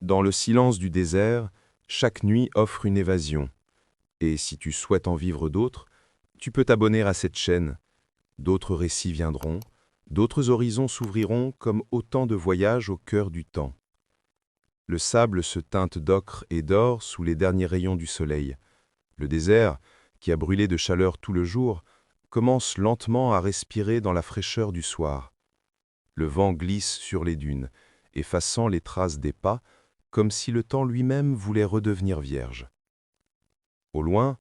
Dans le silence du désert, chaque nuit offre une évasion. Et si tu souhaites en vivre d'autres, tu peux t'abonner à cette chaîne. D'autres récits viendront, d'autres horizons s'ouvriront comme autant de voyages au cœur du temps. Le sable se teinte d'ocre et d'or sous les derniers rayons du soleil. Le désert, qui a brûlé de chaleur tout le jour, commence lentement à respirer dans la fraîcheur du soir. Le vent glisse sur les dunes, effaçant les traces des pas, comme si le temps lui-même voulait redevenir vierge. Au loin,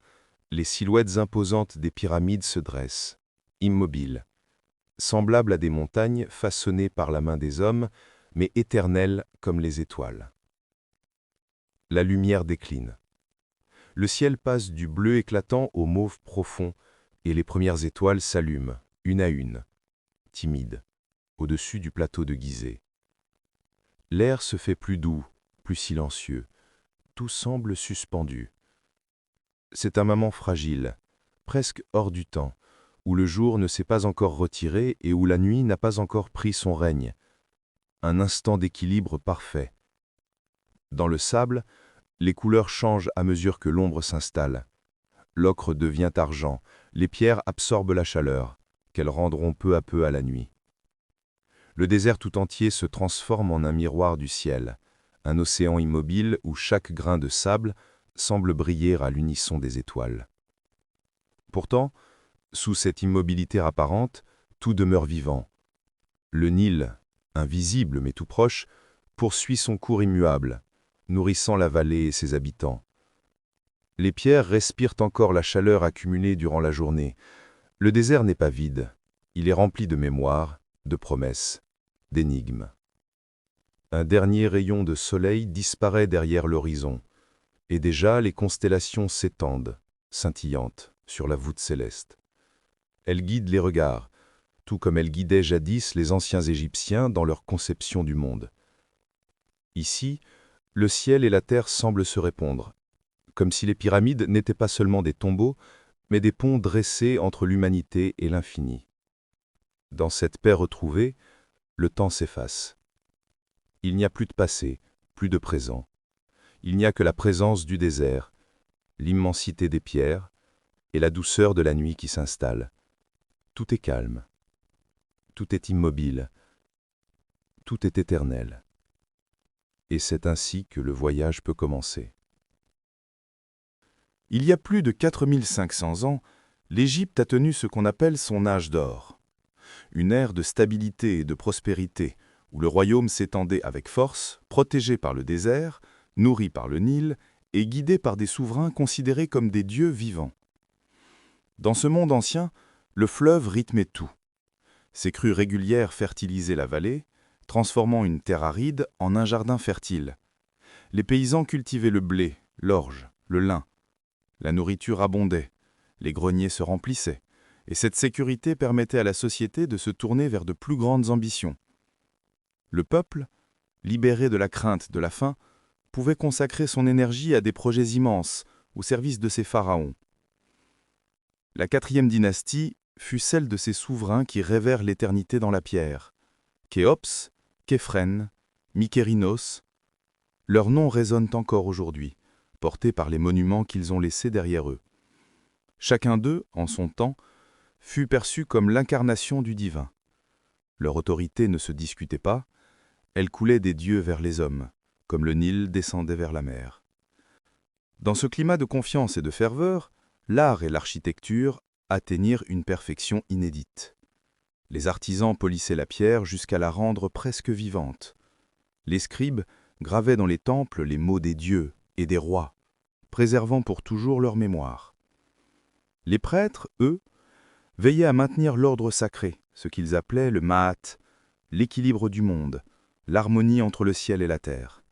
les silhouettes imposantes des pyramides se dressent, immobiles, semblables à des montagnes façonnées par la main des hommes, mais éternelles comme les étoiles. La lumière décline. Le ciel passe du bleu éclatant au mauve profond, et les premières étoiles s'allument, une à une, timides, au-dessus du plateau de Gizeh. L'air se fait plus doux, plus silencieux. Tout semble suspendu. C'est un moment fragile, presque hors du temps, où le jour ne s'est pas encore retiré et où la nuit n'a pas encore pris son règne. Un instant d'équilibre parfait. Dans le sable, les couleurs changent à mesure que l'ombre s'installe. L'ocre devient argent, les pierres absorbent la chaleur, qu'elles rendront peu à peu à la nuit. Le désert tout entier se transforme en un miroir du ciel, un océan immobile où chaque grain de sable semble briller à l'unisson des étoiles. Pourtant, sous cette immobilité apparente, tout demeure vivant. Le Nil, invisible mais tout proche, poursuit son cours immuable, nourrissant la vallée et ses habitants. Les pierres respirent encore la chaleur accumulée durant la journée. Le désert n'est pas vide, il est rempli de mémoires, de promesses, d'énigmes. Un dernier rayon de soleil disparaît derrière l'horizon, et déjà les constellations s'étendent, scintillantes, sur la voûte céleste. Elles guident les regards, tout comme elles guidaient jadis les anciens Égyptiens dans leur conception du monde. Ici, le ciel et la terre semblent se répondre, comme si les pyramides n'étaient pas seulement des tombeaux, mais des ponts dressés entre l'humanité et l'infini. Dans cette paix retrouvée, le temps s'efface. Il n'y a plus de passé, plus de présent. Il n'y a que la présence du désert, l'immensité des pierres et la douceur de la nuit qui s'installe. Tout est calme, tout est immobile, tout est éternel. Et c'est ainsi que le voyage peut commencer. Il y a plus de 4500 ans, l'Égypte a tenu ce qu'on appelle son âge d'or. Une ère de stabilité et de prospérité, où le royaume s'étendait avec force, protégé par le désert, nourri par le Nil et guidé par des souverains considérés comme des dieux vivants. Dans ce monde ancien, le fleuve rythmait tout. Ses crues régulières fertilisaient la vallée, transformant une terre aride en un jardin fertile. Les paysans cultivaient le blé, l'orge, le lin. La nourriture abondait, les greniers se remplissaient, et cette sécurité permettait à la société de se tourner vers de plus grandes ambitions. Le peuple, libéré de la crainte de la faim, pouvait consacrer son énergie à des projets immenses au service de ses pharaons. La 4e dynastie fut celle de ces souverains qui rêvèrent l'éternité dans la pierre. Khéops, Képhren, Mykérinos, leurs noms résonnent encore aujourd'hui, portés par les monuments qu'ils ont laissés derrière eux. Chacun d'eux, en son temps, fut perçu comme l'incarnation du divin. Leur autorité ne se discutait pas, elle coulait des dieux vers les hommes, comme le Nil descendait vers la mer. Dans ce climat de confiance et de ferveur, l'art et l'architecture atteignirent une perfection inédite. Les artisans polissaient la pierre jusqu'à la rendre presque vivante. Les scribes gravaient dans les temples les mots des dieux et des rois, préservant pour toujours leur mémoire. Les prêtres, eux, veillaient à maintenir l'ordre sacré, ce qu'ils appelaient le Ma'at, l'équilibre du monde, l'harmonie entre le ciel et la terre.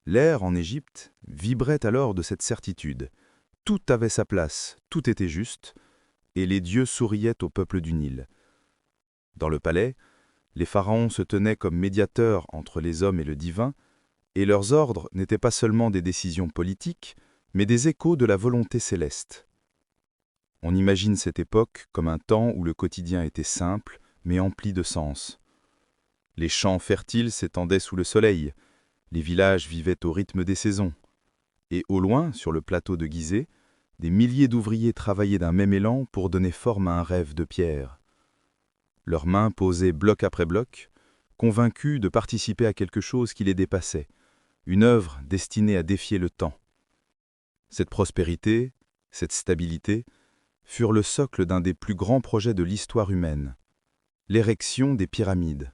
L'air en Égypte vibrait alors de cette certitude. Tout avait sa place, tout était juste, et les dieux souriaient au peuple du Nil. Dans le palais, les pharaons se tenaient comme médiateurs entre les hommes et le divin, et leurs ordres n'étaient pas seulement des décisions politiques, mais des échos de la volonté céleste. On imagine cette époque comme un temps où le quotidien était simple, mais empli de sens. Les champs fertiles s'étendaient sous le soleil, Les villages vivaient au rythme des saisons. Et au loin, sur le plateau de Gizeh, des milliers d'ouvriers travaillaient d'un même élan pour donner forme à un rêve de pierre. Leurs mains posaient bloc après bloc, convaincus de participer à quelque chose qui les dépassait, une œuvre destinée à défier le temps. Cette prospérité, cette stabilité, furent le socle d'un des plus grands projets de l'histoire humaine, l'érection des pyramides.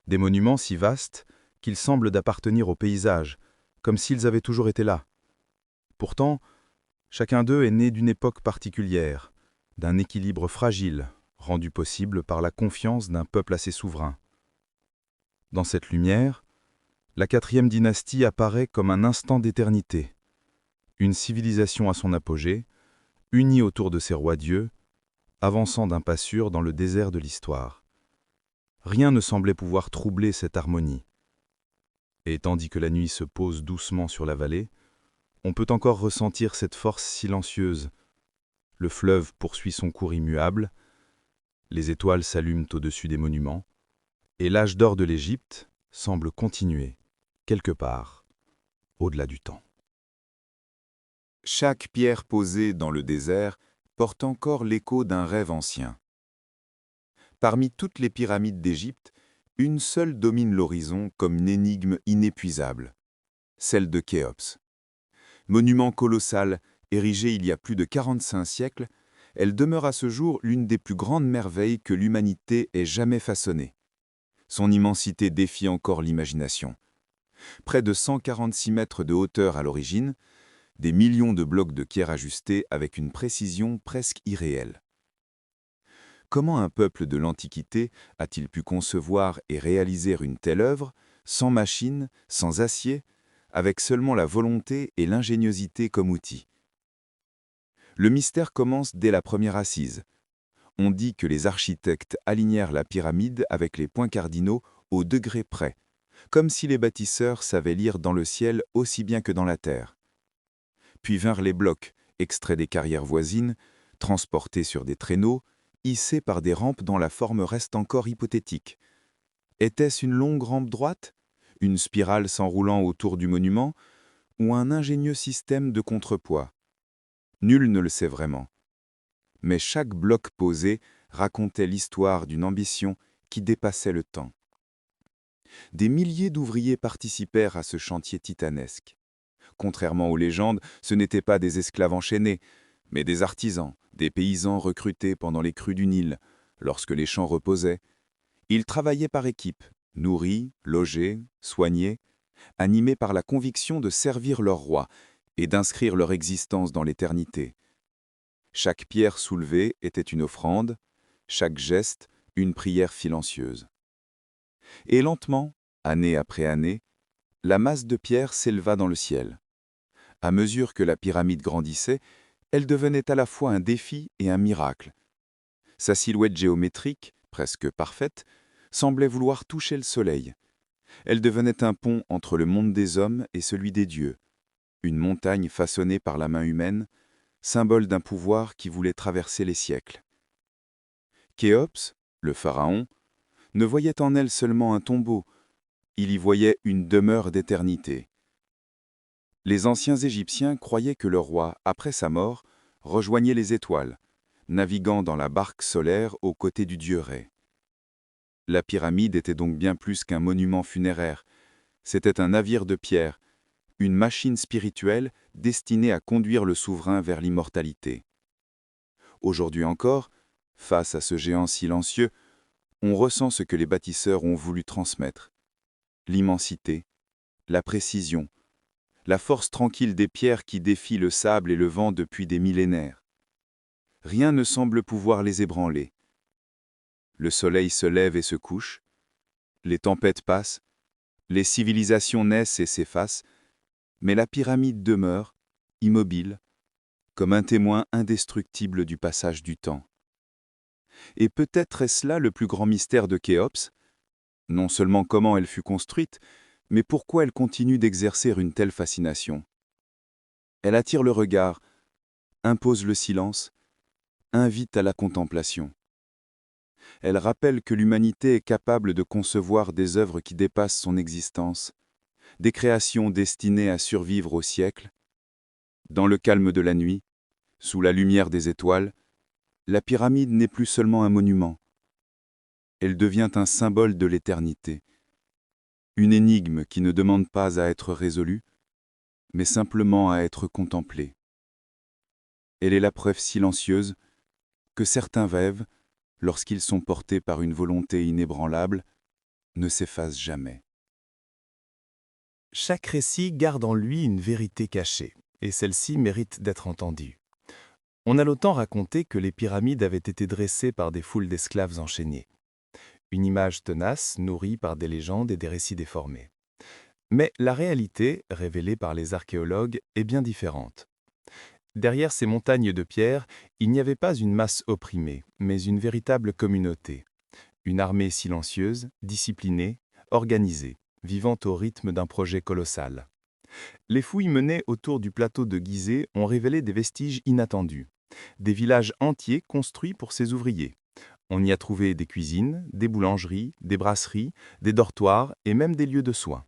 Des monuments si vastes qu'ils semblent d'appartenir au paysage, comme s'ils avaient toujours été là. Pourtant, chacun d'eux est né d'une époque particulière, d'un équilibre fragile, rendu possible par la confiance d'un peuple assez souverain. Dans cette lumière, la 4e dynastie apparaît comme un instant d'éternité, une civilisation à son apogée, unie autour de ses rois-dieux, avançant d'un pas sûr dans le désert de l'histoire. Rien ne semblait pouvoir troubler cette harmonie. Et tandis que la nuit se pose doucement sur la vallée, on peut encore ressentir cette force silencieuse. Le fleuve poursuit son cours immuable, les étoiles s'allument au-dessus des monuments, et l'âge d'or de l'Égypte semble continuer, quelque part, au-delà du temps. Chaque pierre posée dans le désert porte encore l'écho d'un rêve ancien. Parmi toutes les pyramides d'Égypte, une seule domine l'horizon comme une énigme inépuisable, celle de Khéops. Monument colossal, érigé il y a plus de 45 siècles, elle demeure à ce jour l'une des plus grandes merveilles que l'humanité ait jamais façonnées. Son immensité défie encore l'imagination. Près de 146 mètres de hauteur à l'origine, des millions de blocs de pierre ajustés avec une précision presque irréelle. Comment un peuple de l'Antiquité a-t-il pu concevoir et réaliser une telle œuvre, sans machine, sans acier, avec seulement la volonté et l'ingéniosité comme outil? Le mystère commence dès la première assise. On dit que les architectes alignèrent la pyramide avec les points cardinaux au degré près, comme si les bâtisseurs savaient lire dans le ciel aussi bien que dans la terre. Puis vinrent les blocs, extraits des carrières voisines, transportés sur des traîneaux, hissés par des rampes dont la forme reste encore hypothétique. Était-ce une longue rampe droite, une spirale s'enroulant autour du monument, ou un ingénieux système de contrepoids? Nul ne le sait vraiment. Mais chaque bloc posé racontait l'histoire d'une ambition qui dépassait le temps. Des milliers d'ouvriers participèrent à ce chantier titanesque. Contrairement aux légendes, ce n'étaient pas des esclaves enchaînés, mais des artisans, des paysans recrutés pendant les crues du Nil, lorsque les champs reposaient. Ils travaillaient par équipe, nourris, logés, soignés, animés par la conviction de servir leur roi et d'inscrire leur existence dans l'éternité. Chaque pierre soulevée était une offrande, chaque geste une prière silencieuse. Et lentement, année après année, la masse de pierre s'éleva dans le ciel. À mesure que la pyramide grandissait, elle devenait à la fois un défi et un miracle. Sa silhouette géométrique, presque parfaite, semblait vouloir toucher le soleil. Elle devenait un pont entre le monde des hommes et celui des dieux, une montagne façonnée par la main humaine, symbole d'un pouvoir qui voulait traverser les siècles. Khéops, le pharaon, ne voyait en elle seulement un tombeau, il y voyait une demeure d'éternité. Les anciens Égyptiens croyaient que le roi, après sa mort, rejoignait les étoiles, naviguant dans la barque solaire aux côtés du dieu Ré. La pyramide était donc bien plus qu'un monument funéraire, c'était un navire de pierre, une machine spirituelle destinée à conduire le souverain vers l'immortalité. Aujourd'hui encore, face à ce géant silencieux, on ressent ce que les bâtisseurs ont voulu transmettre. L'immensité, la précision, la force tranquille des pierres qui défient le sable et le vent depuis des millénaires. Rien ne semble pouvoir les ébranler. Le soleil se lève et se couche, les tempêtes passent, les civilisations naissent et s'effacent, mais la pyramide demeure, immobile, comme un témoin indestructible du passage du temps. Et peut-être est-ce là le plus grand mystère de Khéops, non seulement comment elle fut construite, mais pourquoi elle continue d'exercer une telle fascination. Elle attire le regard, impose le silence, invite à la contemplation. Elle rappelle que l'humanité est capable de concevoir des œuvres qui dépassent son existence, des créations destinées à survivre au siècle. Dans le calme de la nuit, sous la lumière des étoiles, la pyramide n'est plus seulement un monument. Elle devient un symbole de l'éternité, une énigme qui ne demande pas à être résolue, mais simplement à être contemplée. Elle est la preuve silencieuse que certains rêves, lorsqu'ils sont portés par une volonté inébranlable, ne s'effacent jamais. Chaque récit garde en lui une vérité cachée, et celle-ci mérite d'être entendue. On a longtemps raconté que les pyramides avaient été dressées par des foules d'esclaves enchaînés. Une image tenace, nourrie par des légendes et des récits déformés. Mais la réalité, révélée par les archéologues, est bien différente. Derrière ces montagnes de pierre, il n'y avait pas une masse opprimée, mais une véritable communauté. Une armée silencieuse, disciplinée, organisée, vivant au rythme d'un projet colossal. Les fouilles menées autour du plateau de Gizeh ont révélé des vestiges inattendus. Des villages entiers construits pour ces ouvriers. On y a trouvé des cuisines, des boulangeries, des brasseries, des dortoirs et même des lieux de soins.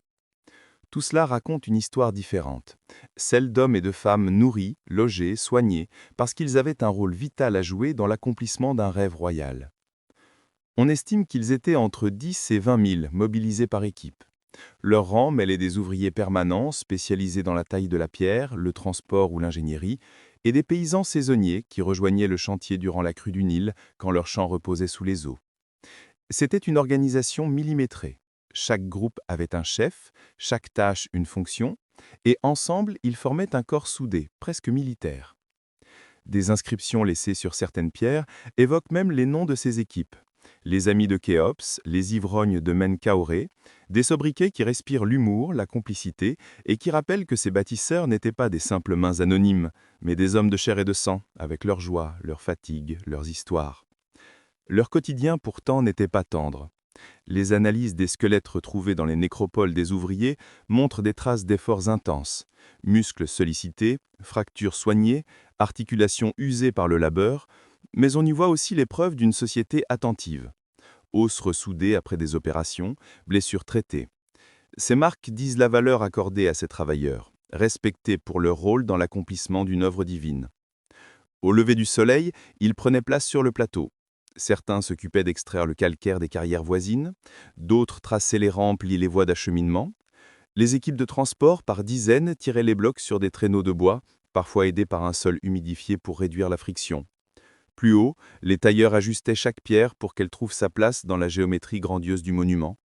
Tout cela raconte une histoire différente, celle d'hommes et de femmes nourris, logés, soignés, parce qu'ils avaient un rôle vital à jouer dans l'accomplissement d'un rêve royal. On estime qu'ils étaient entre 10 et 20 000 mobilisés par équipe. Leur rang mêlait des ouvriers permanents spécialisés dans la taille de la pierre, le transport ou l'ingénierie, et des paysans saisonniers qui rejoignaient le chantier durant la crue du Nil quand leurs champs reposaient sous les eaux. C'était une organisation millimétrée. Chaque groupe avait un chef, chaque tâche une fonction, et ensemble ils formaient un corps soudé, presque militaire. Des inscriptions laissées sur certaines pierres évoquent même les noms de ces équipes. Les amis de Khéops, les ivrognes de Menkaoré, des sobriquets qui respirent l'humour, la complicité, et qui rappellent que ces bâtisseurs n'étaient pas des simples mains anonymes, mais des hommes de chair et de sang, avec leurs joies, leurs fatigues, leurs histoires. Leur quotidien pourtant n'était pas tendre. Les analyses des squelettes retrouvés dans les nécropoles des ouvriers montrent des traces d'efforts intenses. Muscles sollicités, fractures soignées, articulations usées par le labeur, mais on y voit aussi les preuves d'une société attentive. Os ressoudés après des opérations, blessures traitées. Ces marques disent la valeur accordée à ces travailleurs, respectés pour leur rôle dans l'accomplissement d'une œuvre divine. Au lever du soleil, ils prenaient place sur le plateau. Certains s'occupaient d'extraire le calcaire des carrières voisines, d'autres traçaient les rampes, les voies d'acheminement. Les équipes de transport, par dizaines, tiraient les blocs sur des traîneaux de bois, parfois aidés par un sol humidifié pour réduire la friction. Plus haut, les tailleurs ajustaient chaque pierre pour qu'elle trouve sa place dans la géométrie grandiose du monument.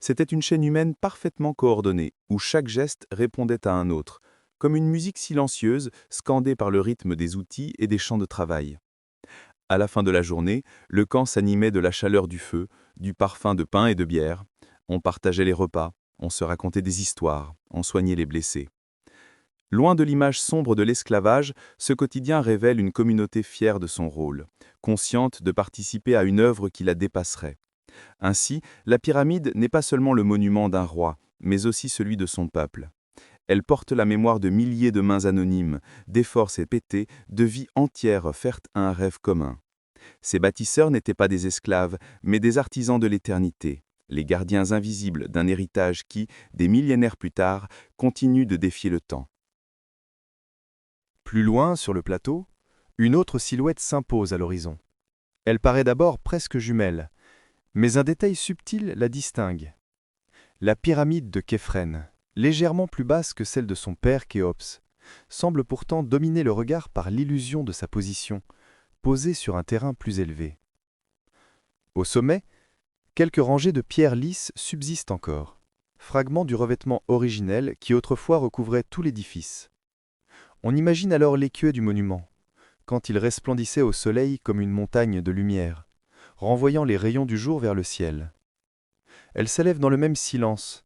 C'était une chaîne humaine parfaitement coordonnée, où chaque geste répondait à un autre, comme une musique silencieuse scandée par le rythme des outils et des champs de travail. À la fin de la journée, le camp s'animait de la chaleur du feu, du parfum de pain et de bière. On partageait les repas, on se racontait des histoires, on soignait les blessés. Loin de l'image sombre de l'esclavage, ce quotidien révèle une communauté fière de son rôle, consciente de participer à une œuvre qui la dépasserait. Ainsi, la pyramide n'est pas seulement le monument d'un roi, mais aussi celui de son peuple. Elle porte la mémoire de milliers de mains anonymes, d'efforts répétés, de vies entières offertes à un rêve commun. Ces bâtisseurs n'étaient pas des esclaves, mais des artisans de l'éternité, les gardiens invisibles d'un héritage qui, des millénaires plus tard, continue de défier le temps. Plus loin, sur le plateau, une autre silhouette s'impose à l'horizon. Elle paraît d'abord presque jumelle, mais un détail subtil la distingue. La pyramide de Képhren, légèrement plus basse que celle de son père Khéops, semble pourtant dominer le regard par l'illusion de sa position, posée sur un terrain plus élevé. Au sommet, quelques rangées de pierres lisses subsistent encore, fragments du revêtement originel qui autrefois recouvrait tout l'édifice. On imagine alors l'écuée du monument, quand il resplendissait au soleil comme une montagne de lumière, renvoyant les rayons du jour vers le ciel. Elle s'élève dans le même silence,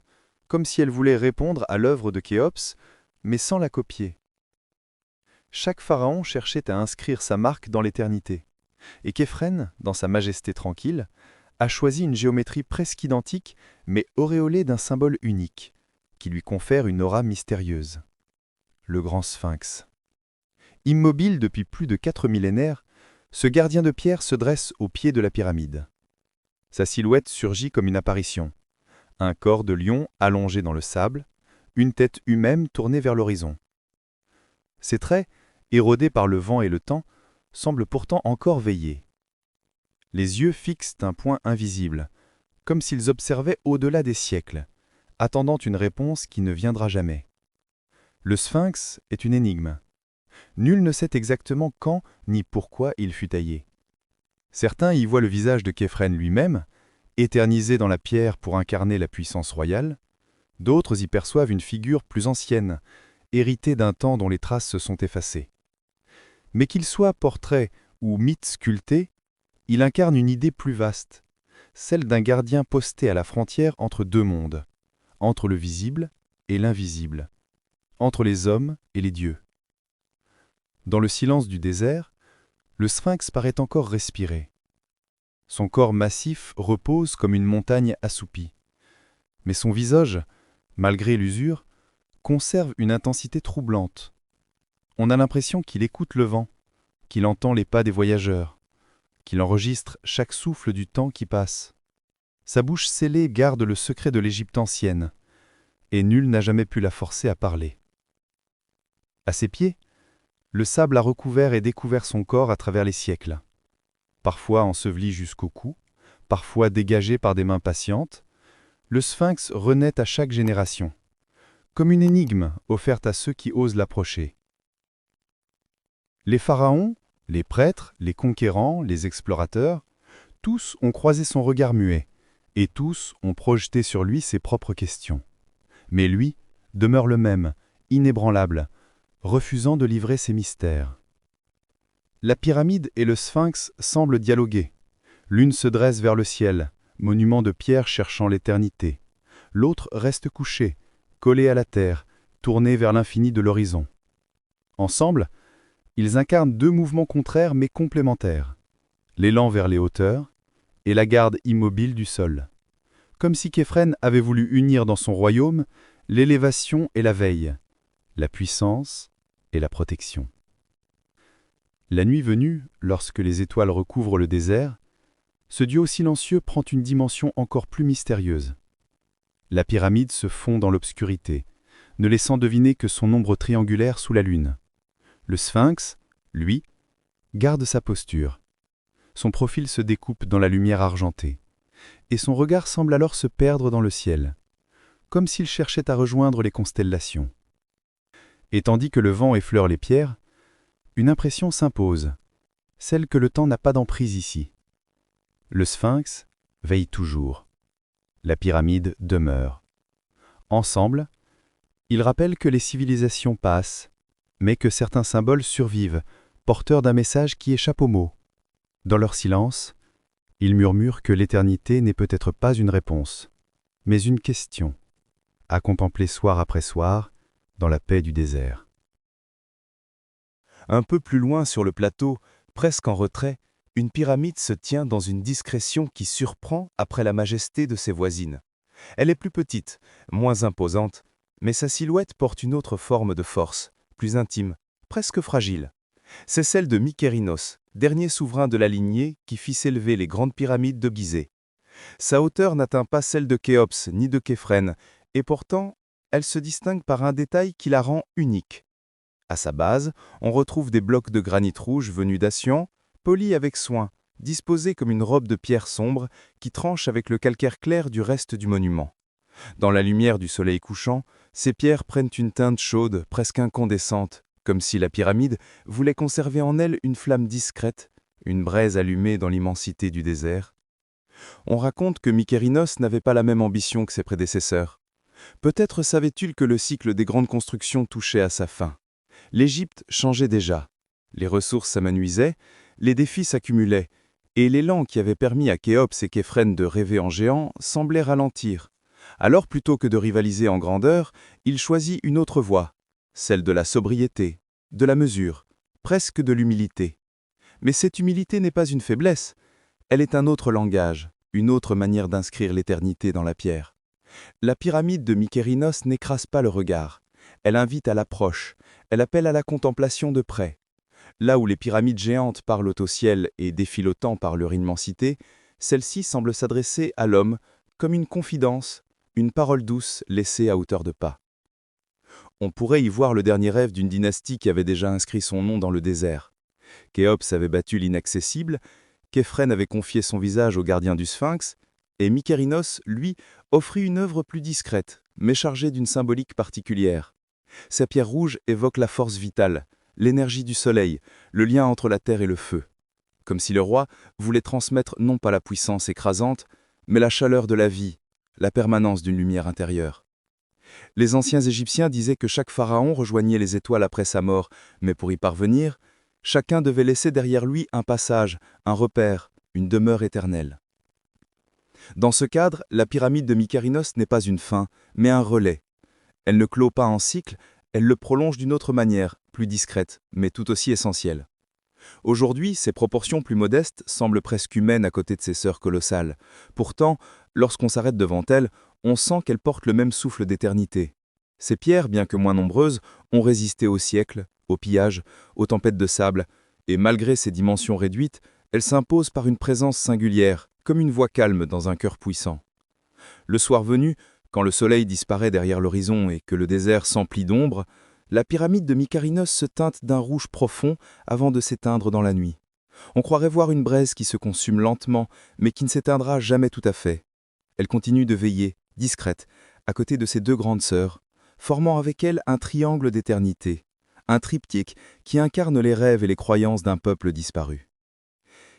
comme si elle voulait répondre à l'œuvre de Khéops, mais sans la copier. Chaque pharaon cherchait à inscrire sa marque dans l'éternité, et Képhren, dans sa majesté tranquille, a choisi une géométrie presque identique, mais auréolée d'un symbole unique, qui lui confère une aura mystérieuse. Le grand sphinx. Immobile depuis plus de 4 millénaires, ce gardien de pierre se dresse au pied de la pyramide. Sa silhouette surgit comme une apparition. Un corps de lion allongé dans le sable, une tête humaine tournée vers l'horizon. Ses traits, érodés par le vent et le temps, semblent pourtant encore veiller. Les yeux fixent un point invisible, comme s'ils observaient au-delà des siècles, attendant une réponse qui ne viendra jamais. Le sphinx est une énigme. Nul ne sait exactement quand ni pourquoi il fut taillé. Certains y voient le visage de Képhren lui-même, éternisé dans la pierre pour incarner la puissance royale. D'autres y perçoivent une figure plus ancienne, héritée d'un temps dont les traces se sont effacées. Mais qu'il soit portrait ou mythe sculpté, il incarne une idée plus vaste, celle d'un gardien posté à la frontière entre deux mondes, entre le visible et l'invisible, entre les hommes et les dieux. Dans le silence du désert, le sphinx paraît encore respirer. Son corps massif repose comme une montagne assoupie. Mais son visage, malgré l'usure, conserve une intensité troublante. On a l'impression qu'il écoute le vent, qu'il entend les pas des voyageurs, qu'il enregistre chaque souffle du temps qui passe. Sa bouche scellée garde le secret de l'Égypte ancienne, et nul n'a jamais pu la forcer à parler. À ses pieds, le sable a recouvert et découvert son corps à travers les siècles. Parfois enseveli jusqu'au cou, parfois dégagé par des mains patientes, le sphinx renaît à chaque génération, comme une énigme offerte à ceux qui osent l'approcher. Les pharaons, les prêtres, les conquérants, les explorateurs, tous ont croisé son regard muet, et tous ont projeté sur lui ses propres questions. Mais lui demeure le même, inébranlable, refusant de livrer ses mystères. La pyramide et le sphinx semblent dialoguer. L'une se dresse vers le ciel, monument de pierre cherchant l'éternité. L'autre reste couchée, collée à la terre, tournée vers l'infini de l'horizon. Ensemble, ils incarnent deux mouvements contraires mais complémentaires. L'élan vers les hauteurs et la garde immobile du sol. Comme si Képhren avait voulu unir dans son royaume l'élévation et la veille, la puissance et la protection. La nuit venue, lorsque les étoiles recouvrent le désert, ce duo silencieux prend une dimension encore plus mystérieuse. La pyramide se fond dans l'obscurité, ne laissant deviner que son ombre triangulaire sous la lune. Le sphinx, lui, garde sa posture. Son profil se découpe dans la lumière argentée, et son regard semble alors se perdre dans le ciel, comme s'il cherchait à rejoindre les constellations. Et tandis que le vent effleure les pierres, une impression s'impose, celle que le temps n'a pas d'emprise ici. Le sphinx veille toujours. La pyramide demeure. Ensemble, ils rappellent que les civilisations passent, mais que certains symboles survivent, porteurs d'un message qui échappe aux mots. Dans leur silence, ils murmurent que l'éternité n'est peut-être pas une réponse, mais une question, à contempler soir après soir, dans la paix du désert. Un peu plus loin sur le plateau, presque en retrait, une pyramide se tient dans une discrétion qui surprend après la majesté de ses voisines. Elle est plus petite, moins imposante, mais sa silhouette porte une autre forme de force, plus intime, presque fragile. C'est celle de Mykérinos, dernier souverain de la lignée qui fit s'élever les grandes pyramides de Gizeh. Sa hauteur n'atteint pas celle de Khéops ni de Képhren, et pourtant, elle se distingue par un détail qui la rend unique. À sa base, on retrouve des blocs de granit rouge venus d'Assian, polis avec soin, disposés comme une robe de pierre sombre qui tranche avec le calcaire clair du reste du monument. Dans la lumière du soleil couchant, ces pierres prennent une teinte chaude, presque incandescente, comme si la pyramide voulait conserver en elle une flamme discrète, une braise allumée dans l'immensité du désert. On raconte que Mykérinos n'avait pas la même ambition que ses prédécesseurs. Peut-être savait-il que le cycle des grandes constructions touchait à sa fin. L'Égypte changeait déjà. Les ressources s'amenuisaient, les défis s'accumulaient, et l'élan qui avait permis à Khéops et Képhren de rêver en géant semblait ralentir. Alors plutôt que de rivaliser en grandeur, il choisit une autre voie, celle de la sobriété, de la mesure, presque de l'humilité. Mais cette humilité n'est pas une faiblesse, elle est un autre langage, une autre manière d'inscrire l'éternité dans la pierre. La pyramide de Mykérinos n'écrase pas le regard, elle invite à l'approche, elle appelle à la contemplation de près. Là où les pyramides géantes parlent au ciel et défilent au temps par leur immensité, celle-ci semble s'adresser à l'homme comme une confidence, une parole douce laissée à hauteur de pas. on pourrait y voir le dernier rêve d'une dynastie qui avait déjà inscrit son nom dans le désert. Khéops avait battu l'inaccessible, Képhrène avait confié son visage au gardien du Sphinx, et Mykérinos, lui, offrit une œuvre plus discrète, mais chargée d'une symbolique particulière. Sa pierre rouge évoque la force vitale, l'énergie du soleil, le lien entre la terre et le feu. Comme si le roi voulait transmettre non pas la puissance écrasante, mais la chaleur de la vie, la permanence d'une lumière intérieure. Les anciens Égyptiens disaient que chaque pharaon rejoignait les étoiles après sa mort, mais pour y parvenir, chacun devait laisser derrière lui un passage, un repère, une demeure éternelle. Dans ce cadre, la pyramide de Mykérinos n'est pas une fin, mais un relais. Elle ne clôt pas en cycle, elle le prolonge d'une autre manière, plus discrète, mais tout aussi essentielle. Aujourd'hui, ses proportions plus modestes semblent presque humaines à côté de ses sœurs colossales. Pourtant, lorsqu'on s'arrête devant elle, on sent qu'elle porte le même souffle d'éternité. Ces pierres, bien que moins nombreuses, ont résisté aux siècles, aux pillages, aux tempêtes de sable, et malgré ses dimensions réduites, elles s'imposent par une présence singulière, comme une voix calme dans un cœur puissant. Le soir venu, quand le soleil disparaît derrière l'horizon et que le désert s'emplit d'ombre, la pyramide de Mykérinos se teinte d'un rouge profond avant de s'éteindre dans la nuit. On croirait voir une braise qui se consume lentement, mais qui ne s'éteindra jamais tout à fait. Elle continue de veiller, discrète, à côté de ses deux grandes sœurs, formant avec elle un triangle d'éternité, un triptyque qui incarne les rêves et les croyances d'un peuple disparu.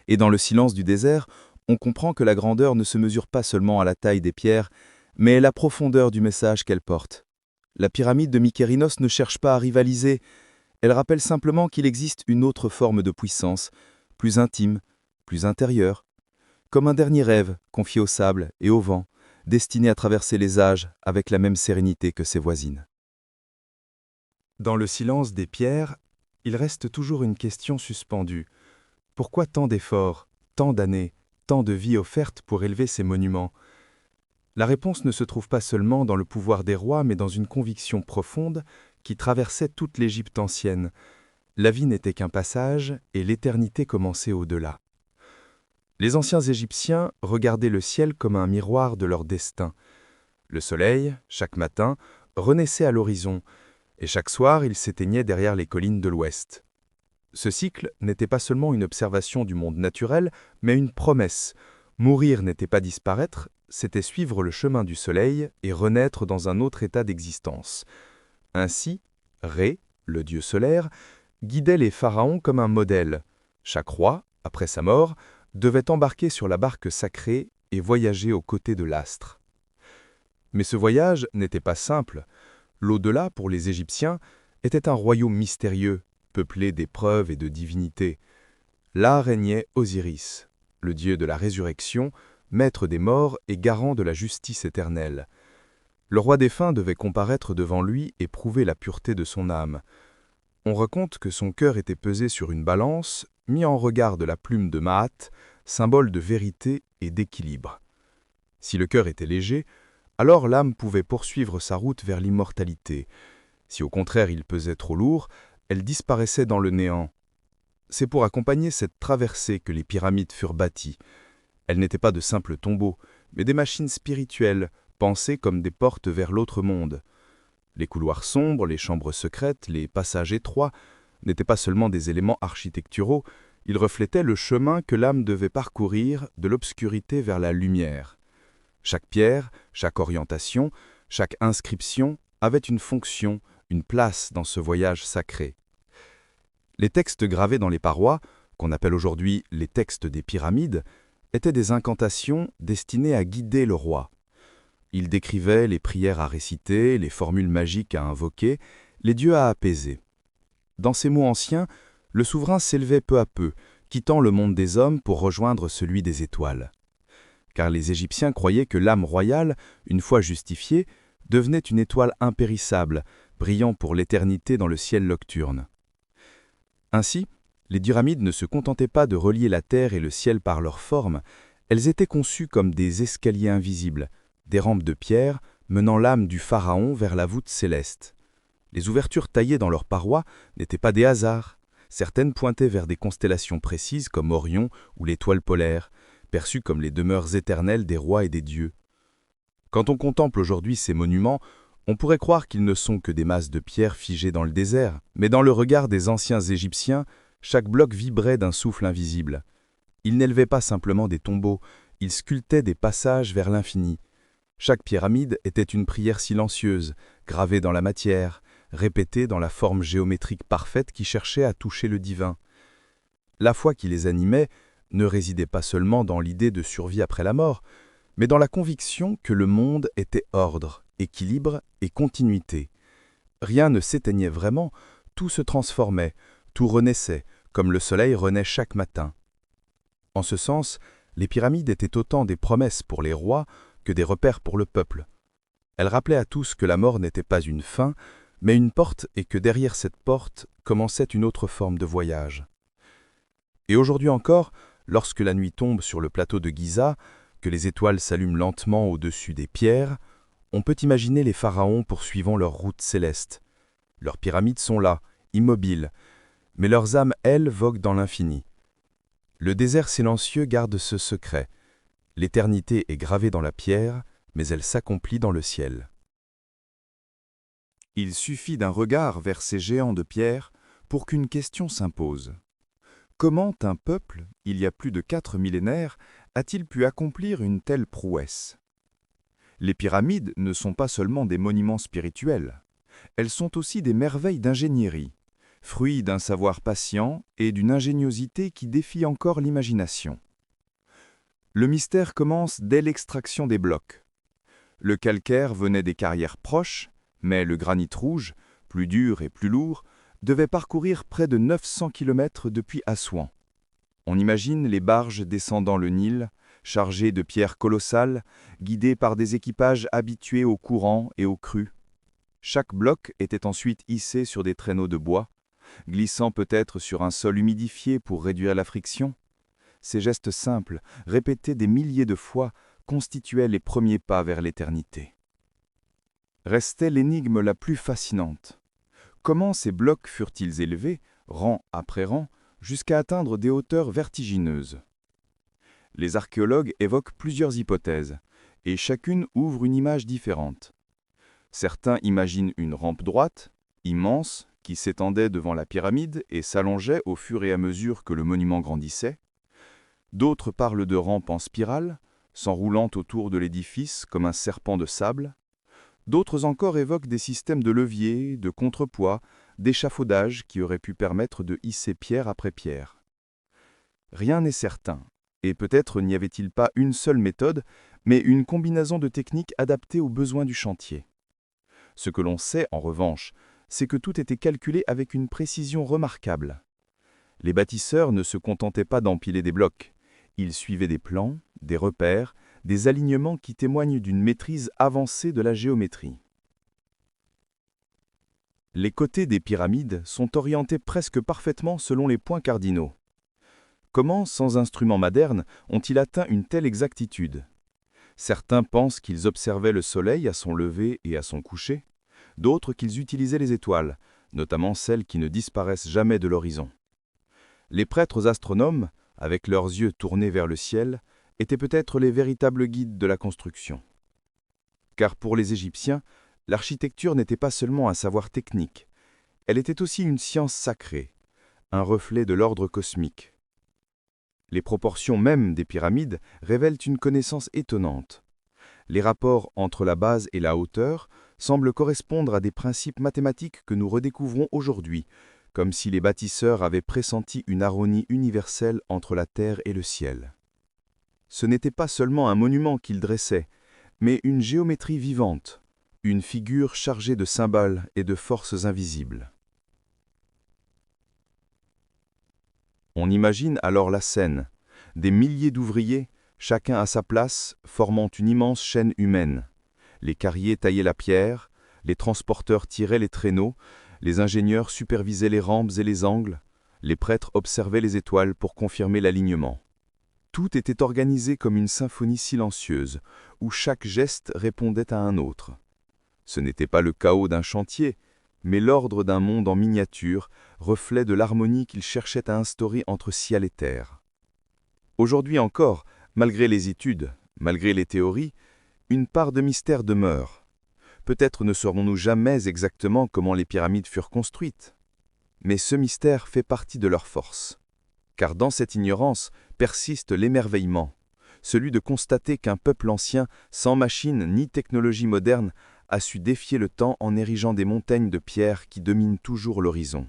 Et dans le silence du désert, on comprend que la grandeur ne se mesure pas seulement à la taille des pierres, mais à la profondeur du message qu'elle porte. La pyramide de Mykérinos ne cherche pas à rivaliser, elle rappelle simplement qu'il existe une autre forme de puissance, plus intime, plus intérieure, comme un dernier rêve confié au sable et au vent, destiné à traverser les âges avec la même sérénité que ses voisines. Dans le silence des pierres, il reste toujours une question suspendue. Pourquoi tant d'efforts, tant d'années, tant de vie offertes pour élever ces monuments ? La réponse ne se trouve pas seulement dans le pouvoir des rois, mais dans une conviction profonde qui traversait toute l'Égypte ancienne. La vie n'était qu'un passage et l'éternité commençait au-delà. Les anciens Égyptiens regardaient le ciel comme un miroir de leur destin. Le soleil, chaque matin, renaissait à l'horizon, et chaque soir il s'éteignait derrière les collines de l'ouest. Ce cycle n'était pas seulement une observation du monde naturel, mais une promesse. Mourir n'était pas disparaître, c'était suivre le chemin du soleil et renaître dans un autre état d'existence. Ainsi, Ré, le dieu solaire, guidait les pharaons comme un modèle. Chaque roi, après sa mort, devait embarquer sur la barque sacrée et voyager aux côtés de l'astre. Mais ce voyage n'était pas simple. L'au-delà, pour les Égyptiens, était un royaume mystérieux, peuplé d'épreuves et de divinités. Là régnait Osiris, le dieu de la résurrection, maître des morts et garant de la justice éternelle. Le roi défunt devait comparaître devant lui et prouver la pureté de son âme. On raconte que son cœur était pesé sur une balance, mis en regard de la plume de Maat, symbole de vérité et d'équilibre. Si le cœur était léger, alors l'âme pouvait poursuivre sa route vers l'immortalité. Si au contraire il pesait trop lourd, elle disparaissait dans le néant. C'est pour accompagner cette traversée que les pyramides furent bâties. Elles n'étaient pas de simples tombeaux, mais des machines spirituelles, pensées comme des portes vers l'autre monde. Les couloirs sombres, les chambres secrètes, les passages étroits n'étaient pas seulement des éléments architecturaux, ils reflétaient le chemin que l'âme devait parcourir de l'obscurité vers la lumière. Chaque pierre, chaque orientation, chaque inscription avait une fonction, une place dans ce voyage sacré. Les textes gravés dans les parois, qu'on appelle aujourd'hui les textes des pyramides, étaient des incantations destinées à guider le roi. Ils décrivaient les prières à réciter, les formules magiques à invoquer, les dieux à apaiser. Dans ces mots anciens, le souverain s'élevait peu à peu, quittant le monde des hommes pour rejoindre celui des étoiles. Car les Égyptiens croyaient que l'âme royale, une fois justifiée, devenait une étoile impérissable, brillant pour l'éternité dans le ciel nocturne. Ainsi, les pyramides ne se contentaient pas de relier la terre et le ciel par leur forme, elles étaient conçues comme des escaliers invisibles, des rampes de pierre menant l'âme du pharaon vers la voûte céleste. Les ouvertures taillées dans leurs parois n'étaient pas des hasards. Certaines pointaient vers des constellations précises comme Orion ou l'étoile polaire, perçues comme les demeures éternelles des rois et des dieux. Quand on contemple aujourd'hui ces monuments, On pourrait croire qu'ils ne sont que des masses de pierre figées dans le désert, mais dans le regard des anciens Égyptiens, chaque bloc vibrait d'un souffle invisible. Ils n'élevaient pas simplement des tombeaux, ils sculptaient des passages vers l'infini. Chaque pyramide était une prière silencieuse, gravée dans la matière, répétée dans la forme géométrique parfaite qui cherchait à toucher le divin. La foi qui les animait ne résidait pas seulement dans l'idée de survie après la mort, mais dans la conviction que le monde était ordre, équilibre et continuité. Rien ne s'éteignait vraiment, tout se transformait, tout renaissait, comme le soleil renaît chaque matin. En ce sens, les pyramides étaient autant des promesses pour les rois que des repères pour le peuple. Elles rappelaient à tous que la mort n'était pas une fin, mais une porte et que derrière cette porte commençait une autre forme de voyage. Et aujourd'hui encore, lorsque la nuit tombe sur le plateau de Gizeh, que les étoiles s'allument lentement au-dessus des pierres, on peut imaginer les pharaons poursuivant leur route céleste. Leurs pyramides sont là, immobiles, mais leurs âmes, elles, voguent dans l'infini. Le désert silencieux garde ce secret. L'éternité est gravée dans la pierre, mais elle s'accomplit dans le ciel. Il suffit d'un regard vers ces géants de pierre pour qu'une question s'impose. Comment un peuple, il y a plus de 4 millénaires, a-t-il pu accomplir une telle prouesse? Les pyramides ne sont pas seulement des monuments spirituels, elles sont aussi des merveilles d'ingénierie, fruits d'un savoir patient et d'une ingéniosité qui défie encore l'imagination. Le mystère commence dès l'extraction des blocs. Le calcaire venait des carrières proches, mais le granit rouge, plus dur et plus lourd, devait parcourir près de 900 km depuis Assouan. On imagine les barges descendant le Nil, chargées de pierres colossales, guidées par des équipages habitués au courant et aux crues. Chaque bloc était ensuite hissé sur des traîneaux de bois, glissant peut-être sur un sol humidifié pour réduire la friction. Ces gestes simples, répétés des milliers de fois, constituaient les premiers pas vers l'éternité. Restait l'énigme la plus fascinante. Comment ces blocs furent-ils élevés, rang après rang, jusqu'à atteindre des hauteurs vertigineuses? Les archéologues évoquent plusieurs hypothèses, et chacune ouvre une image différente. Certains imaginent une rampe droite, immense, qui s'étendait devant la pyramide et s'allongeait au fur et à mesure que le monument grandissait. D'autres parlent de rampes en spirale, s'enroulant autour de l'édifice comme un serpent de sable. D'autres encore évoquent des systèmes de levier, de contrepoids, d'échafaudage qui auraient pu permettre de hisser pierre après pierre. Rien n'est certain, et peut-être n'y avait-il pas une seule méthode, mais une combinaison de techniques adaptées aux besoins du chantier. Ce que l'on sait, en revanche, c'est que tout était calculé avec une précision remarquable. Les bâtisseurs ne se contentaient pas d'empiler des blocs. Ils suivaient des plans, des repères, des alignements qui témoignent d'une maîtrise avancée de la géométrie. Les côtés des pyramides sont orientés presque parfaitement selon les points cardinaux. Comment, sans instruments modernes, ont-ils atteint une telle exactitude? Certains pensent qu'ils observaient le soleil à son lever et à son coucher, d'autres qu'ils utilisaient les étoiles, notamment celles qui ne disparaissent jamais de l'horizon. Les prêtres astronomes, avec leurs yeux tournés vers le ciel, étaient peut-être les véritables guides de la construction. Car pour les Égyptiens, l'architecture n'était pas seulement un savoir technique, elle était aussi une science sacrée, un reflet de l'ordre cosmique. Les proportions mêmes des pyramides révèlent une connaissance étonnante. Les rapports entre la base et la hauteur semblent correspondre à des principes mathématiques que nous redécouvrons aujourd'hui, comme si les bâtisseurs avaient pressenti une harmonie universelle entre la terre et le ciel. Ce n'était pas seulement un monument qu'ils dressaient, mais une géométrie vivante, une figure chargée de symboles et de forces invisibles. On imagine alors la scène, des milliers d'ouvriers, chacun à sa place, formant une immense chaîne humaine. Les carriers taillaient la pierre, les transporteurs tiraient les traîneaux, les ingénieurs supervisaient les rampes et les angles, les prêtres observaient les étoiles pour confirmer l'alignement. Tout était organisé comme une symphonie silencieuse, où chaque geste répondait à un autre. Ce n'était pas le chaos d'un chantier, mais l'ordre d'un monde en miniature, reflet de l'harmonie qu'il cherchait à instaurer entre ciel et terre. Aujourd'hui encore, malgré les études, malgré les théories, une part de mystère demeure. peut-être ne saurons-nous jamais exactement comment les pyramides furent construites. Mais ce mystère fait partie de leur force. Car dans cette ignorance persiste l'émerveillement, celui de constater qu'un peuple ancien, sans machine ni technologie moderne, a su défier le temps en érigeant des montagnes de pierre qui dominent toujours l'horizon.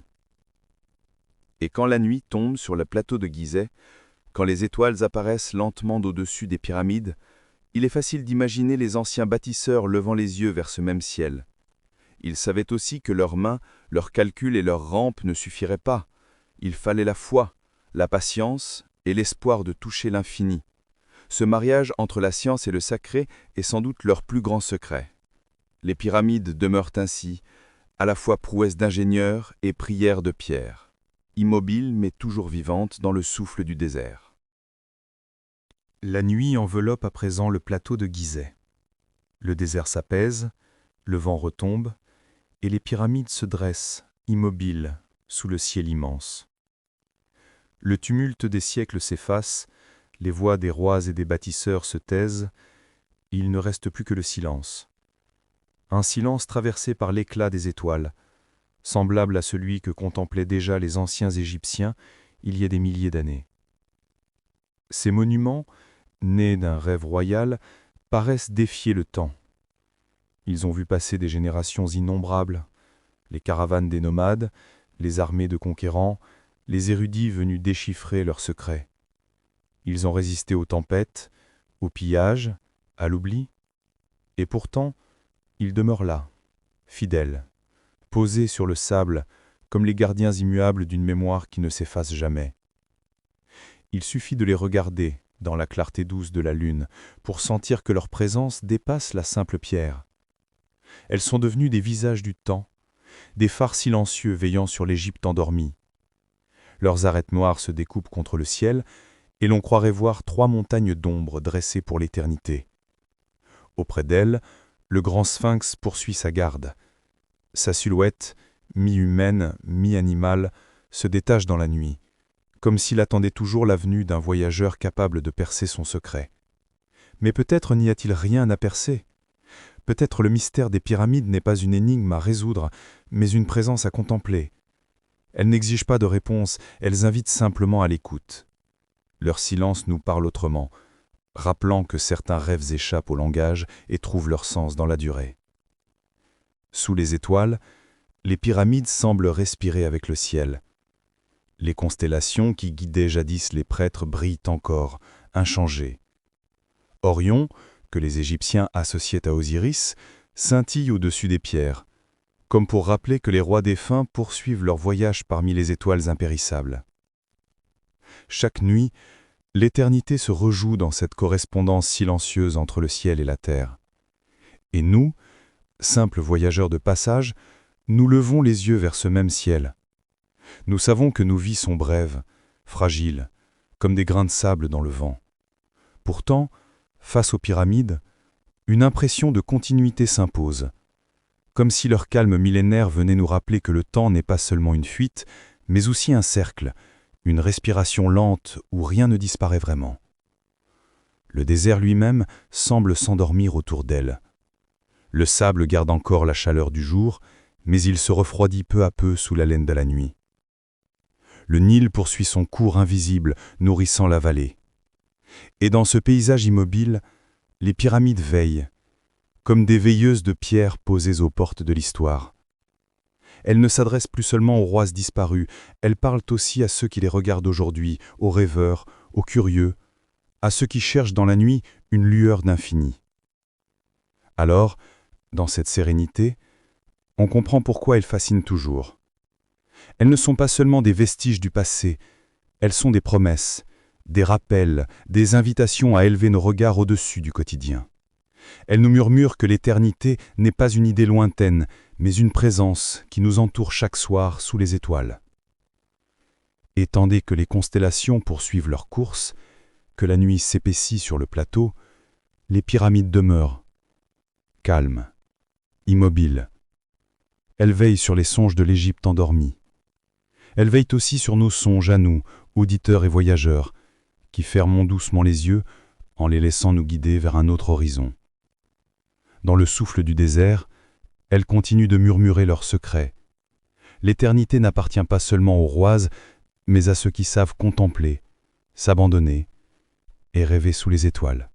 Et quand la nuit tombe sur le plateau de Gizeh, quand les étoiles apparaissent lentement au-dessus des pyramides, il est facile d'imaginer les anciens bâtisseurs levant les yeux vers ce même ciel. Ils savaient aussi que leurs mains, leurs calculs et leurs rampes ne suffiraient pas. Il fallait la foi, la patience et l'espoir de toucher l'infini. Ce mariage entre la science et le sacré est sans doute leur plus grand secret. Les pyramides demeurent ainsi, à la fois prouesses d'ingénieurs et prières de pierre, immobiles mais toujours vivantes dans le souffle du désert. La nuit enveloppe à présent le plateau de Gizeh. Le désert s'apaise, le vent retombe, et les pyramides se dressent, immobiles, sous le ciel immense. Le tumulte des siècles s'efface, les voix des rois et des bâtisseurs se taisent, il ne reste plus que le silence. Un silence traversé par l'éclat des étoiles, semblable à celui que contemplaient déjà les anciens Égyptiens il y a des milliers d'années. Ces monuments, nés d'un rêve royal, paraissent défier le temps. Ils ont vu passer des générations innombrables, les caravanes des nomades, les armées de conquérants, les érudits venus déchiffrer leurs secrets. Ils ont résisté aux tempêtes, aux pillages, à l'oubli. Et pourtant, ils demeurent là, fidèles, posés sur le sable, comme les gardiens immuables d'une mémoire qui ne s'efface jamais. Il suffit de les regarder, dans la clarté douce de la lune, pour sentir que leur présence dépasse la simple pierre. Elles sont devenues des visages du temps, des phares silencieux veillant sur l'Égypte endormie. Leurs arêtes noires se découpent contre le ciel, et l'on croirait voir 3 montagnes d'ombre dressées pour l'éternité. Auprès d'elles, le grand sphinx poursuit sa garde. Sa silhouette, mi-humaine, mi-animale, se détache dans la nuit, comme s'il attendait toujours la venue d'un voyageur capable de percer son secret. Mais peut-être n'y a-t-il rien à percer. Peut-être le mystère des pyramides n'est pas une énigme à résoudre, mais une présence à contempler. Elles n'exigent pas de réponse, elles invitent simplement à l'écoute. Leur silence nous parle autrement, rappelant que certains rêves échappent au langage et trouvent leur sens dans la durée. Sous les étoiles, les pyramides semblent respirer avec le ciel. Les constellations qui guidaient jadis les prêtres brillent encore, inchangées. Orion, que les Égyptiens associaient à Osiris, scintille au-dessus des pierres, comme pour rappeler que les rois défunts poursuivent leur voyage parmi les étoiles impérissables. Chaque nuit, l'éternité se rejoue dans cette correspondance silencieuse entre le ciel et la terre. Et nous, simples voyageurs de passage, nous levons les yeux vers ce même ciel. Nous savons que nos vies sont brèves, fragiles, comme des grains de sable dans le vent. Pourtant, face aux pyramides, une impression de continuité s'impose, comme si leur calme millénaire venait nous rappeler que le temps n'est pas seulement une fuite, mais aussi un cercle, une respiration lente où rien ne disparaît vraiment. Le désert lui-même semble s'endormir autour d'elle. Le sable garde encore la chaleur du jour, mais il se refroidit peu à peu sous l'haleine de la nuit. Le Nil poursuit son cours invisible, nourrissant la vallée. Et dans ce paysage immobile, les pyramides veillent, comme des veilleuses de pierre posées aux portes de l'histoire. Elles ne s'adressent plus seulement aux rois disparus, elles parlent aussi à ceux qui les regardent aujourd'hui, aux rêveurs, aux curieux, à ceux qui cherchent dans la nuit une lueur d'infini. Alors, dans cette sérénité, on comprend pourquoi elles fascinent toujours. Elles ne sont pas seulement des vestiges du passé, elles sont des promesses, des rappels, des invitations à élever nos regards au-dessus du quotidien. Elles nous murmurent que l'éternité n'est pas une idée lointaine, mais une présence qui nous entoure chaque soir sous les étoiles. Et tandis que les constellations poursuivent leur course, que la nuit s'épaissit sur le plateau, les pyramides demeurent, calmes, immobiles. Elles veillent sur les songes de l'Égypte endormie. Elles veillent aussi sur nos songes à nous, auditeurs et voyageurs, qui fermons doucement les yeux en les laissant nous guider vers un autre horizon. Dans le souffle du désert, Elles continuent de murmurer leurs secrets. L'éternité n'appartient pas seulement aux rois, mais à ceux qui savent contempler, s'abandonner et rêver sous les étoiles.